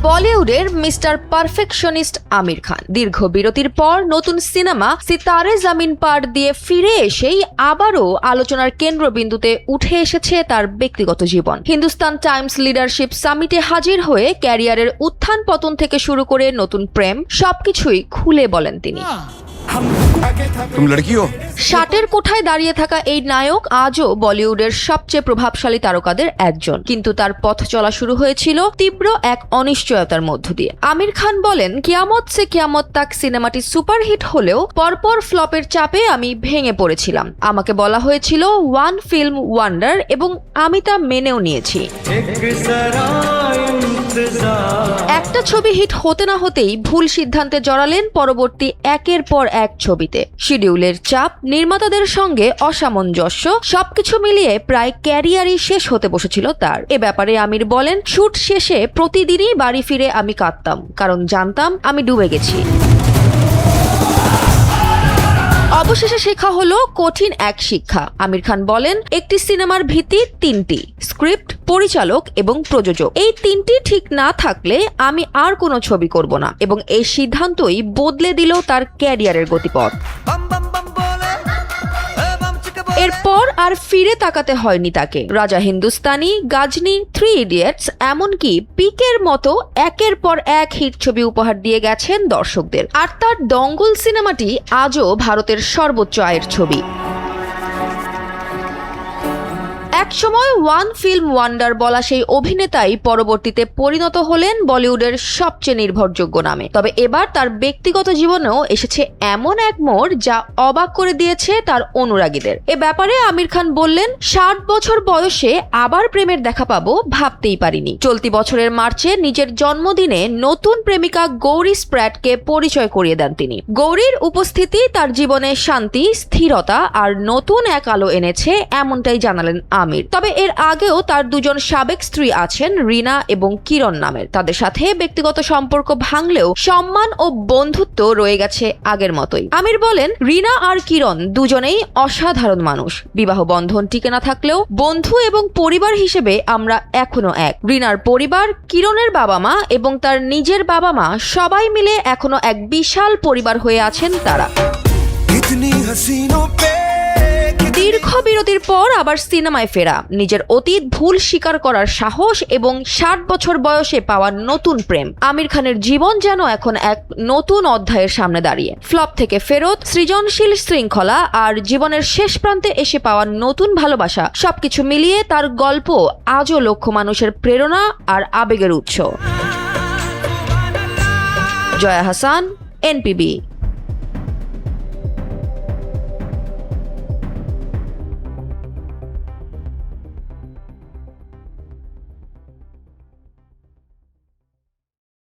বলিউডের mister perfectionist Aamir Khan দীর্ঘ বিরতির পর নতুন সিনেমা সিতারে জামিন পার দিয়ে ফিরে এসেই আবারও আলোচনার কেন্দ্রবিন্দুতে উঠে এসেছে তার ব্যক্তিগত জীবন। হিন্দুস্তান টাইমস লিডারশিপ সামিটে হাজির হয়ে ক্যারিয়ারের উত্থান পতন থেকে শুরু করে নতুন প্রেম সবকিছুই খুলে বলেন তিনি। ষাটের কোঠায় দাঁড়িয়ে থাকা এই নায়ক আজও বলিউডের সবচেয়ে প্রভাবশালী তারকাদের একজন, কিন্তু তার পথ চলা শুরু হয়েছিল তীব্র এক অনিশ্চয়তার মধ্য দিয়ে। আমির খান বলেন, কিয়ামত সে কিয়ামত তাক সিনেমাটি সুপারহিট হলেও পরপর ফ্লপের চাপে আমি ভেঙে পড়েছিলাম। আমাকে বলা হয়েছিল ওয়ান ফিল্ম ওয়ান্ডার এবং আমি তা মেনেও নিয়েছি। একটা ছবি হিট হতে না হতেই ভুল সিদ্ধান্তে জড়ালেন পরবর্তী একের পর এক ছবিতে। শিডিউলের চাপ, নির্মাতাদের সঙ্গে অসামঞ্জস্য, সবকিছু মিলিয়ে প্রায় ক্যারিয়ারই শেষ হতে বসেছিল তার। এ ব্যাপারে আমির বলেন, শুট শেষে প্রতিদিনই বাড়ি ফিরে আমি কাঁদতাম, কারণ জানতাম আমি ডুবে গেছি। অবশেষে শেখা হলো কঠিন এক শিক্ষা। আমির খান বলেন, একটি সিনেমার ভিত্তি তিনটি: স্ক্রিপ্ট, পরিচালক এবং প্রযোজক। এই তিনটি ঠিক না থাকলে আমি আর কোনো ছবি করব না, এবং এই সিদ্ধান্তই বদলে দিল তার ক্যারিয়ারের গতিপথ। এরপর আর ফিরে তাকাতে হয়নি তাকে। রাজা হিন্দুস্তানি, গাজনি, 3 ইডিয়টস, এমনকি পিকের মতো একের পর এক হিট ছবি উপহার দিয়ে গেছেন দর্শকদের। আর তার দঙ্গল সিনেমাটি আজও ভারতের সর্বোচ্চ আয়ের ছবি। একসময় ওয়ান ফিল্ম ওয়ান্ডার বলা সেই অভিনেতাই পরবর্তীতে পরিণত হলেন বলিউডের সবচেয়ে নির্ভরযোগ্য নামে। তবে এবার তার ব্যক্তিগত জীবনেও এসেছে এমন এক মোড় যা অবাক করে দিয়েছে তার অনুরাগীদের। এ ব্যাপারে আমির খান বললেন, 60 বছর বয়সে আবার প্রেমের দেখা পাবো ভাবতেই পারিনি। চলতি বছরের মার্চে নিজের জন্মদিনে নতুন প্রেমিকা গৌরী স্প্র্যাটকে পরিচয় করিয়ে দেন তিনি। গৌরীর উপস্থিতি তার জীবনে শান্তি, স্থিরতা আর নতুন এক আলো এনেছে, এমনটাই জানালেন আমির। তবে এর আগেও তার দুজন সাবেক স্ত্রী আছেন, রিনা এবং কিরণ নামের। তাদের সাথে ব্যক্তিগত সম্পর্ক ভাঙলেও সম্মান ও বন্ধুত্ব রয়ে গেছে আগের মতোই। আমির বলেন, রিনা আর কিরণ দুজনেই অসাধারণ মানুষ। বিবাহ বন্ধন টিকে না থাকলেও বন্ধু এবং পরিবার হিসেবে আমরা এখনো এক। রিনার পরিবার, কিরণের বাবা মা এবং তার নিজের বাবা মা সবাই মিলে এখনো এক বিশাল পরিবার হয়ে আছেন তারা। দীর্ঘ বিরতির পর আবার সিনেমায় ফেরা, নিজের অতীত ভুল স্বীকার করার সাহস এবং 60 বছর বয়সে পাওয়া নতুন প্রেম। আমির খানের জীবন যেন এখন এক নতুন অধ্যায়ের সামনে দাঁড়িয়ে। ফ্লপ থেকে ফেরত, সৃজনশীল শৃঙ্খলা আর জীবনের শেষ প্রান্তে এসে পাওয়া নতুন ভালোবাসা, সবকিছু মিলিয়ে তার গল্প আজও লক্ষ মানুষের প্রেরণা আর আবেগের উৎস। জয়া হাসান, NPB।